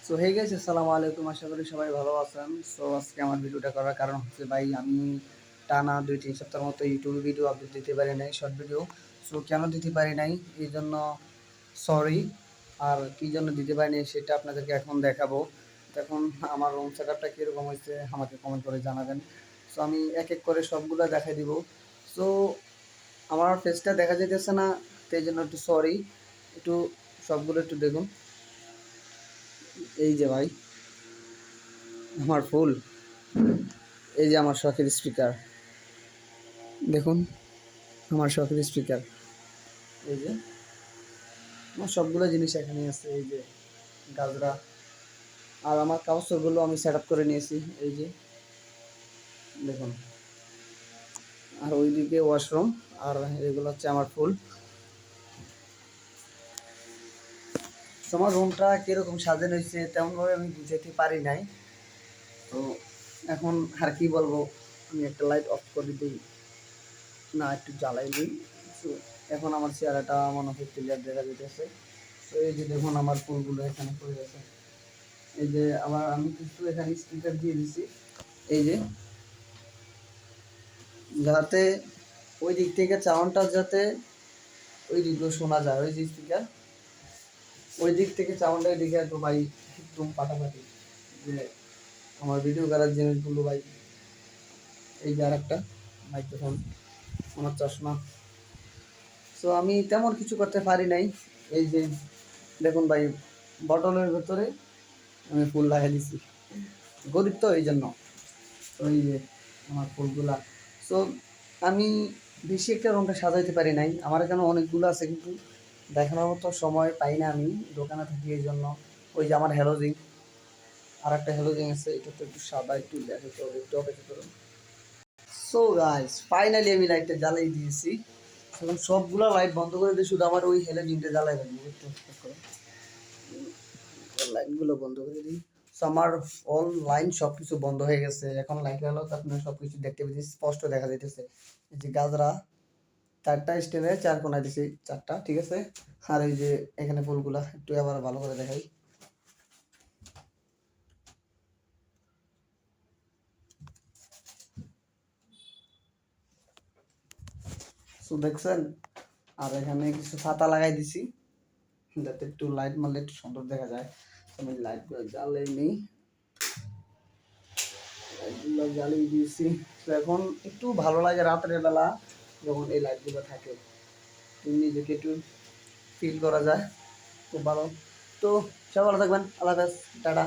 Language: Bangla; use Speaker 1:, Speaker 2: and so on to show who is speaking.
Speaker 1: সো হে গাইস, আসসালামু আলাইকুম। আশা করি সবাই ভালো আছেন। সো আজকে আমার ভিডিওটা করার কারণ হচ্ছে ভাই, আমি টানা 2-3 সপ্তাহের মতো ইউটিউবে ভিডিও আপলোড দিতে পারি নাই, শর্ট ভিডিও। সো কেন দিতে পারি নাই এই জন্য সরি। আর কী জন্য দিতে পারি নাই সেটা আপনাদেরকে এখন দেখাবো। এখন আমার রুম সেট আপটা কীরকম হয়েছে আমাকে কমেন্ট করে জানাবেন। সো আমি এক এক করে সবগুলো দেখাই দিব। সো আমার ফেসটা দেখা যাইতেছে না, সেই জন্য একটু সরি। একটু সবগুলো একটু দেখুন। এই যে ভাই আমার ফুল, এই যে আমার শখের স্পিকার, দেখুন আমার শখের স্পিকার, এই যে আমার সবগুলো জিনিস এখানে আছে। এই যে গাজরা, আর আমার কাউসারগুলো আমি সেট আপ করে নিয়েছি, এই যে দেখুন। আর ওইদিকে ওয়াশরুম, আর এগুলো হচ্ছে আমার ফুল। তোমার রুমটা কীরকম সাজানো হয়েছে তেমনভাবে আমি বুঝাইতে পারি নাই। তো এখন আর কি বলবো, আমি একটা লাইট অফ করে দিই, না একটু জ্বালাই দিই। তো এখন আমার চেহারাটা মনে হয় ক্লিয়ার দেখা যেতেছে। তো এই যে দেখুন আমার ফুলগুলো এখানে পড়ে গেছে। এই যে আবার আমি কিছু এখানে স্পিকার দিয়ে দিছি, এই যে, যাতে ওই দিক থেকে সাউন্ডটা যাতে ওই দিকগুলো শোনা যায়। ওই যে স্পিকার, ওই দিক থেকে সাউন্ডটা এদিকে একটু ভাই একদম পাঠাপাঠি, যে আমার ভিডিও করার জিনিসগুলো ভাই। এই যে আর একটা মাইক্রোফোন, আমার চশমা। সো আমি তেমন কিছু করতে পারি নাই। এই যে দেখুন ভাই, বটলের ভেতরে আমি ফুল লাগিয়ে দিছি, গরিব তো এই জন্য। তো এই যে আমার ফুলগুলা। সো আমি বেশি একটা রুমটা সাজাইতে পারি নাই, আমার এখানে অনেকগুলো আছে কিন্তু দেখানোর মতো সময় পাই না, আমি দোকানে থাকি এই জন্য। ওই যে আমার হ্যালোজিন, আর একটা হ্যালোজিন আছে, এটা তো একটু সাদা, একটু দেখাতে হবে, একটু অপেক্ষা করুন। সো গাইস, ফাইনালি আমি লাইটটা জ্বালাই দিয়েছি। এখন সবগুলো লাইট বন্ধ করে দিয়ে শুধু আমার ওই হ্যালোজিনটা জ্বালাই রাখবো। একটু অপেক্ষা করুন, লাইটগুলো বন্ধ করে দিই। সো আমার অল লাইন সব কিছু বন্ধ হয়ে গেছে। এখন লাইট গেল তো আপনারা সব কিছু দেখতে পেয়েছি, স্পষ্ট দেখা যাইতেছে। এই যে গাজরা 4টা স্টেমে 4 কোণা দিছি, 4টা, ঠিক আছে। আর এই যে এখানে ফুলগুলা একটু আবার ভালো করে দেখাই। সো দেখছেন, আর এখানে কিছু পাতা লাগাই দিছি যাতে একটু লাইট মারলে একটু সুন্দর দেখা যায়। আমি লাইটগুলো জ্বালিয়ে নিই, লাইটগুলো জ্বালিয়ে দিয়েছি। তো এখন একটু ভালো লাগে রাতের বেলা যখন এই লাইটগুলো থাকে, নিজেকে একটু ফিল করা যায়, খুব ভালো। তো সবাই ভালো থাকবেন, আল্লাহ হাফেজ, টাটা।